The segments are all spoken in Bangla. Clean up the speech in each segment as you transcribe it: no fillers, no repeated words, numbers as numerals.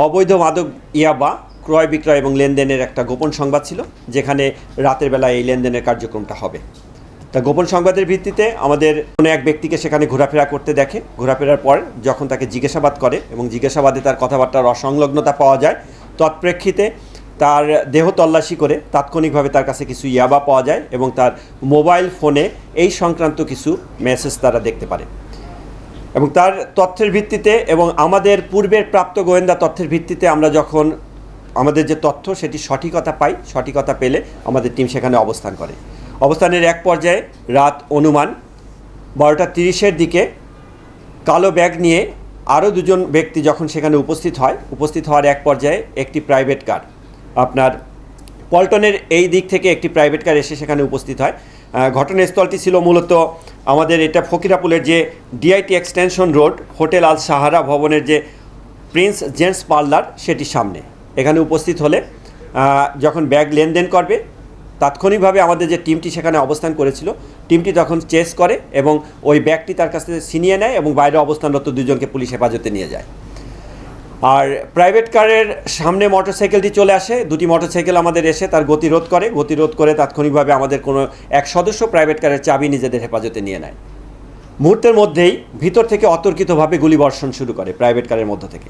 অবৈধ মাদক ইয়াবা ক্রয় বিক্রয় এবং লেনদেনের একটা গোপন সংবাদ ছিল, যেখানে রাতের বেলা এই লেনদেনের কার্যক্রমটা হবে। তা গোপন সংবাদের ভিত্তিতে আমাদের কোনো এক ব্যক্তিকে সেখানে ঘোরাফেরা করতে দেখে। ঘোরাফেরার পর যখন তাকে জিজ্ঞাসাবাদ করে এবং জিজ্ঞাসাবাদে তার কথাবার্তার অসংলগ্নতা পাওয়া যায়, তৎপ্রেক্ষিতে তার দেহ তল্লাশি করে তাৎক্ষণিকভাবে তার কাছে কিছু ইয়াবা পাওয়া যায় এবং তার মোবাইল ফোনে এই সংক্রান্ত কিছু মেসেজ তারা দেখতে পারে। এবং তার তথ্যের ভিত্তিতে এবং আমাদের পূর্বের প্রাপ্ত গোয়েন্দা তথ্যের ভিত্তিতে আমরা যখন আমাদের যে তথ্য সেটি সঠিকতা পাই, সঠিকতা পেলে আমাদের টিম সেখানে অবস্থান করে। অবস্থানের এক পর্যায়ে রাত অনুমান 12:30-এর দিকে কালো ব্যাগ নিয়ে আরও দুজন ব্যক্তি যখন সেখানে উপস্থিত হওয়ার এক পর্যায়ে একটি প্রাইভেট কার, আপনার পল্টনের এই দিক থেকে একটি প্রাইভেট কার এসে সেখানে উপস্থিত হয়। ঘটনাস্থলটি ছিল মূলত আমাদের এটা ফকিরাপুলের যে ডিআইটি এক্সটেনশন রোড, হোটেল আল সাহারা ভবনের যে প্রিন্স জেন্টস পার্লার সেটির সামনে। এখানে উপস্থিত হলে যখন ব্যাগ লেনদেন করবে, তাৎক্ষণিকভাবে আমাদের যে টিমটি সেখানে অবস্থান করেছিল, টিমটি তখন চেস করে এবং ওই ব্যাগটি তার কাছ থেকে ছিনিয়ে নেয় এবং বাইরে অবস্থানরত দুজনকে পুলিশ হেফাজতে নিয়ে যায়। আর প্রাইভেট কারের সামনে মোটরসাইকেলটি চলে আসে। দুটি মোটরসাইকেল আমাদের এসে তার গতিরোধ করে তাৎক্ষণিকভাবে আমাদের কোনো এক সদস্য প্রাইভেট কারের চাবি নিজেদের হেফাজতে নিয়ে নেয়। মুহূর্তের মধ্যেই ভিতর থেকে অতর্কিতভাবে গুলিবর্ষণ শুরু করে। প্রাইভেট কারের মধ্য থেকে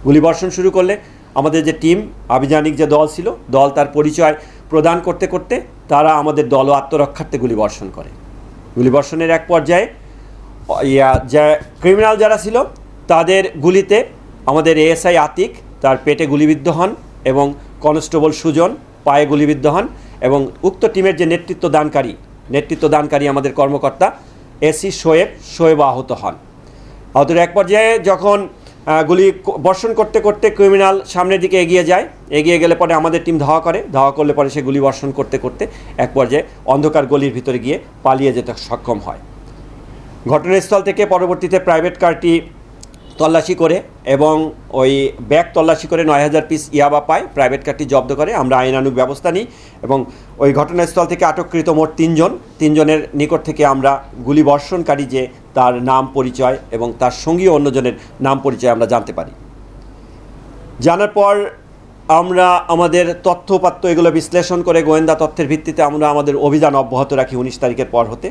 গুলিবর্ষণ শুরু করলে আমাদের যে টিম, আভিযানিক যে দল ছিল, দল তার পরিচয় প্রদান করতে করতে তারা আমাদের দল ও আত্মরক্ষার্থে গুলিবর্ষণ করে। গুলিবর্ষণের এক পর্যায়ে যা ক্রিমিনাল যারা ছিল তাদের গুলিতে আমাদের এএসআই আতিক তার পেটে গুলিবিদ্ধ হন এবং কনস্টেবল সুজন পায়ে গুলিবিদ্ধ হন এবং উক্ত টিমের যে নেতৃত্বদানকারী আমাদের কর্মকর্তা এসি শোয়েব আহত হন। আহতের এক পর্যায়ে যখন গুলি বর্ষণ করতে করতে ক্রিমিনাল সামনের দিকে এগিয়ে গেলে পরে আমাদের টিম ধাওয়া করলে পরে সে গুলি বর্ষণ করতে করতে এক পর্যায়ে অন্ধকার গলির ভিতরে গিয়ে পালিয়ে যেতে সক্ষম হয়। ঘটনাস্থল থেকে পরবর্তীতে প্রাইভেট কারটি তল্লাশি করে এবং ওই ব্যাগ তল্লাশি করে 9,000 পিস ইয়াবা পায়। প্রাইভেট কারটি জব্দ করে আমরা আইনানুগ ব্যবস্থা নিই এবং ওই ঘটনাস্থল থেকে আটককৃত মোট তিনজনের নিকট থেকে আমরা গুলি বর্ষণকারী যে তার নাম পরিচয় এবং তার সঙ্গী অন্যজনের নাম পরিচয় আমরা জানতে পারি। জানার পর আমরা আমাদের তথ্যপাত্য এগুলো বিশ্লেষণ করে গোয়েন্দা তথ্যের ভিত্তিতে আমরা আমাদের অভিযান অব্যাহত রাখি 19 তারিখের পর হতে।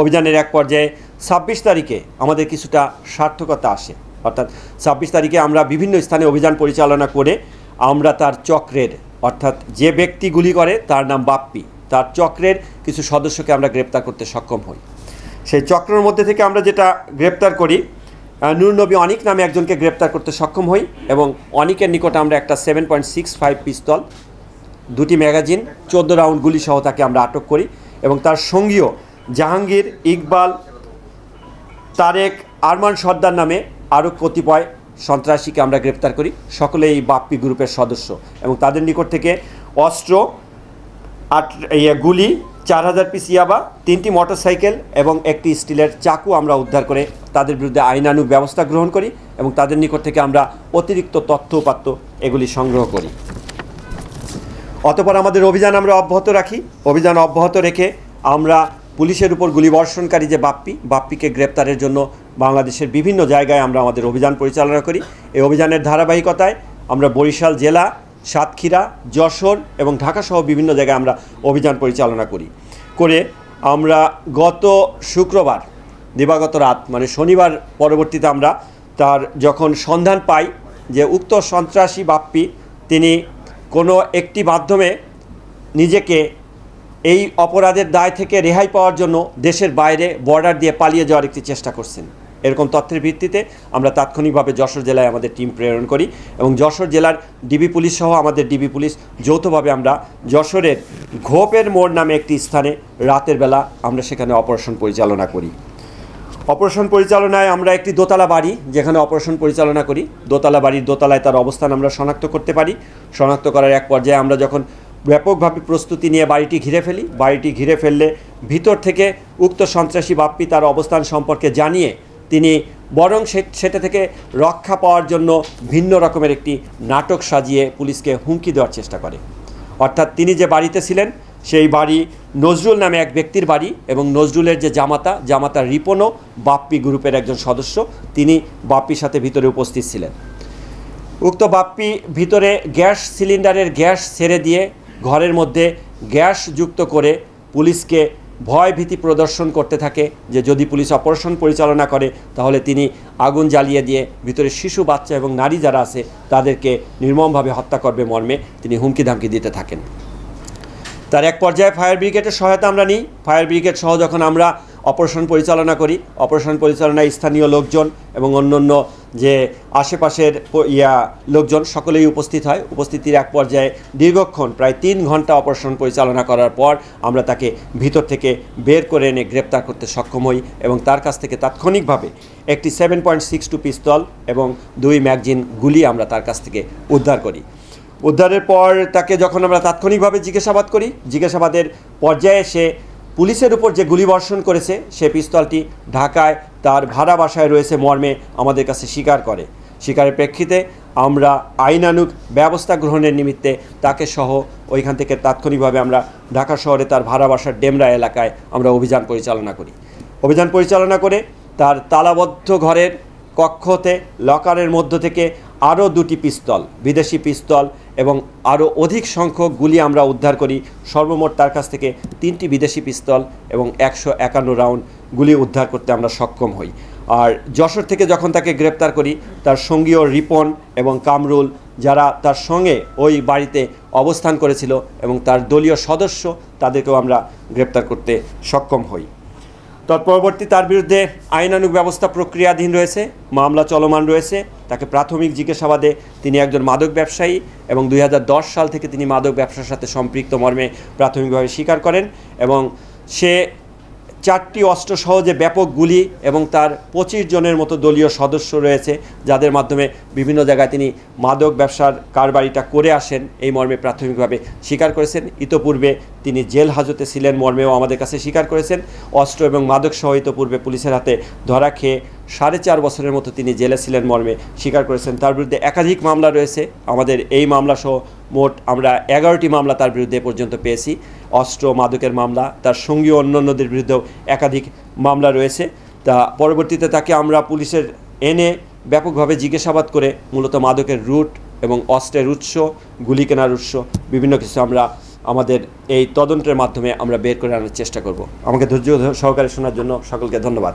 অভিযানের এক পর্যায়ে 26 তারিখে আমাদের কিছুটা সার্থকতা আসে, অর্থাৎ 26 তারিখে আমরা বিভিন্ন স্থানে অভিযান পরিচালনা করে আমরা তার চক্রের, অর্থাৎ যে ব্যক্তি গুলি করে তার নাম বাপ্পি, তার চক্রের কিছু সদস্যকে আমরা গ্রেপ্তার করতে সক্ষম হই। সেই চক্রের মধ্যে থেকে আমরা যেটা গ্রেপ্তার করি, নূর নবী অনিক নামে একজনকে গ্রেপ্তার করতে সক্ষম হই এবং অনিকের নিকটে আমরা একটা 7.65 পিস্তল, 2টি ম্যাগাজিন, 14 রাউন্ড গুলি সহ তাকে আমরা আটক করি এবং তার সঙ্গীও জাহাঙ্গীর, ইকবাল, তারেক, আরমান সর্দার নামে আরও কতিপয় সন্ত্রাসীকে আমরা গ্রেপ্তার করি। সকলে এই বাপ্পি গ্রুপের সদস্য এবং তাদের নিকট থেকে অস্ত্র, গুলি, 4,000 পিস ইয়াবা, 3টি মোটরসাইকেল এবং একটি স্টিলের চাকু আমরা উদ্ধার করে তাদের বিরুদ্ধে আইনানুগ ব্যবস্থা গ্রহণ করি এবং তাদের নিকট থেকে আমরা অতিরিক্ত তথ্যপাত্য এগুলি সংগ্রহ করি। অতঃপর আমাদের অভিযান আমরা অব্যাহত রাখি। অভিযান অব্যাহত রেখে আমরা পুলিশের উপর গুলিবর্ষণকারী যে বাপ্পিকে গ্রেপ্তারের জন্য বাংলাদেশের বিভিন্ন জায়গায় আমরা আমাদের অভিযান পরিচালনা করি। এই অভিযানের ধারাবাহিকতায় আমরা বরিশাল জেলা, সাতক্ষীরা, যশোর এবং ঢাকাসহ বিভিন্ন জায়গায় আমরা অভিযান পরিচালনা করে আমরা গত শুক্রবার দিবাগত রাত মানে শনিবার পরবর্তীতে আমরা তার যখন সন্ধান পাই যে উক্ত সন্ত্রাসী বাপ্পি তিনি কোনো একটি মাধ্যমে নিজেকে এই অপরাধের দায় থেকে রেহাই পাওয়ার জন্য দেশের বাইরে বর্ডার দিয়ে পালিয়ে যাওয়ার একটি চেষ্টা করছেন। এরকম তথ্যের ভিত্তিতে আমরা তাৎক্ষণিকভাবে যশোর জেলায় আমাদের টিম প্রেরণ করি এবং যশোর জেলার ডিবি পুলিশ সহ আমাদের ডিবি পুলিশ যৌথভাবে আমরা যশোরের ঘোপের মোড় নামে একটি স্থানে রাতের বেলা আমরা সেখানে অপারেশন পরিচালনা করি। অপারেশন পরিচালনায় আমরা একটি দোতলা বাড়ি যেখানে অপারেশন পরিচালনা করি, দোতলা বাড়ির দোতলায় তার অবস্থান আমরা শনাক্ত করতে পারি। শনাক্ত করার এক পর্যায়ে আমরা যখন ব্যাপকভাবে প্রস্তুতি নিয়ে বাড়িটি ঘিরে ফেললে ভিতর থেকে উক্ত সন্ত্রাসী বাপ্পি তার অবস্থান সম্পর্কে জানিয়ে তিনি বরং সেটা থেকে রক্ষা পাওয়ার জন্য ভিন্ন রকমের একটি নাটক সাজিয়ে পুলিশকে হুমকি দেওয়ার চেষ্টা করে। অর্থাৎ তিনি যে বাড়িতে ছিলেন সেই বাড়ি নজরুল নামে এক ব্যক্তির বাড়ি এবং নজরুলের যে জামাতা রিপনও বাপ্পি গ্রুপের একজন সদস্য, তিনি বাপ্পির সাথে ভিতরে উপস্থিত ছিলেন। উক্ত বাপ্পি ভিতরে গ্যাস সিলিন্ডারের গ্যাস ছেড়ে দিয়ে ঘরের মধ্যে গ্যাস যুক্ত করে পুলিশকে ভয় ভীতি প্রদর্শন করতে থাকে যে যদি পুলিশ অপারেশন পরিচালনা করে তাহলে তিনি আগুন জ্বালিয়ে দিয়ে ভিতরে শিশু, বাচ্চা এবং নারী যারা আছে তাদেরকে নির্মমভাবে হত্যা করবে মর্মে তিনি হুমকি ধামকি দিতে থাকেন। তার এক পর্যায়ে ফায়ার ব্রিগেডের সহায়তা আমরা নিই। ফায়ার ব্রিগেড সহ যখন আমরা অপারেশন পরিচালনা করি, অপারেশন পরিচালনায় স্থানীয় লোকজন এবং অন্যান্য যে আশেপাশের লোকজন সকলেই উপস্থিত হয়। উপস্থিতির এক পর্যায়ে দীর্ঘক্ষণ প্রায় 3 ঘন্টা অপারেশন পরিচালনা করার পর আমরা তাকে ভিতর থেকে বের করে এনে গ্রেপ্তার করতে সক্ষম হই এবং তার কাছ থেকে তাৎক্ষণিকভাবে একটি 7.62 পিস্তল এবং 2 ম্যাগজিন গুলি আমরা তার কাছ থেকে উদ্ধার করি। উদ্ধারের পর তাকে যখন আমরা তাৎক্ষণিকভাবে জিজ্ঞাসাবাদ করি, জিজ্ঞাসাবাদের পর্যায়ে সে পুলিশের উপর যে গুলিবর্ষণ করেছে সে পিস্তলটি ঢাকায় তার ভাড়া বাসায় রয়েছে মর্মে আমাদের কাছে স্বীকার করে। স্বীকারের প্রেক্ষিতে আমরা আইনানুগ ব্যবস্থা গ্রহণের নিমিত্তে তাকে সহ ওইখান থেকে তাৎক্ষণিকভাবে আমরা ঢাকা শহরে তার ভাড়া বাসার ডেমরা এলাকায় আমরা অভিযান পরিচালনা করি। অভিযান পরিচালনা করে তার তালাবদ্ধ ঘরের কক্ষতে লকারের মধ্য থেকে আরও 2টি পিস্তল, বিদেশি পিস্তল এবং আরও অধিক সংখ্যক গুলি আমরা উদ্ধার করি। সর্বমোট তার কাছ থেকে 3টি বিদেশি পিস্তল এবং 151 রাউন্ড গুলি উদ্ধার করতে আমরা সক্ষম হই। আর যশোর থেকে যখন তাকে গ্রেপ্তার করি তার সঙ্গীয় রিপন এবং কামরুল যারা তার সঙ্গে ওই বাড়িতে অবস্থান করেছিল এবং তার দলীয় সদস্য তাদেরকেও আমরা গ্রেপ্তার করতে সক্ষম হই। তৎপরবর্তী তার বিরুদ্ধে আইনানুগ ব্যবস্থা প্রক্রিয়াধীন রয়েছে, মামলা চলমান রয়েছে। তাকে প্রাথমিক জিজ্ঞাসাবাদে তিনি একজন মাদক ব্যবসায়ী এবং 2010 সাল থেকে তিনি মাদক ব্যবসার সাথে সম্পৃক্ত মর্মে প্রাথমিকভাবে স্বীকার করেন এবং সে 4টি অস্ত্রসহ যে ব্যাপক গুলি এবং তার 25 জনের মতো দলীয় সদস্য রয়েছে যাদের মাধ্যমে বিভিন্ন জায়গায় তিনি মাদক ব্যবসার কারবারিটা করে আসেন এই মর্মে প্রাথমিকভাবে স্বীকার করেছেন। ইতোপূর্বে তিনি জেল হাজতে ছিলেন মর্মেও আমাদের কাছে স্বীকার করেছেন। অস্ত্র এবং মাদক সহ ইতোপূর্বে পুলিশের হাতে ধরা খেয়ে 4.5 বছরের মতো তিনি জেলে ছিলেন মর্মে স্বীকার করেছেন। তার বিরুদ্ধে একাধিক মামলা রয়েছে। আমাদের এই মামলা সহ মোট আমরা 11টি মামলা তার বিরুদ্ধে পর্যন্ত পেয়েছি। অস্ত্র মাদকের মামলা, তার সঙ্গী অন্যান্যদের বিরুদ্ধেও একাধিক মামলা রয়েছে। তা পরবর্তীতে তাকে আমরা পুলিশের এনে ব্যাপকভাবে জিজ্ঞাসাবাদ করে মূলত মাদকের রুট এবং অস্ত্রের উৎস, গুলি কেনার উৎস বিভিন্ন কিছু আমরা আমাদের এই তদন্তের মাধ্যমে আমরা বের করে আনার চেষ্টা করব। আমাকে ধৈর্য সহকারে শোনার জন্য সকলকে ধন্যবাদ।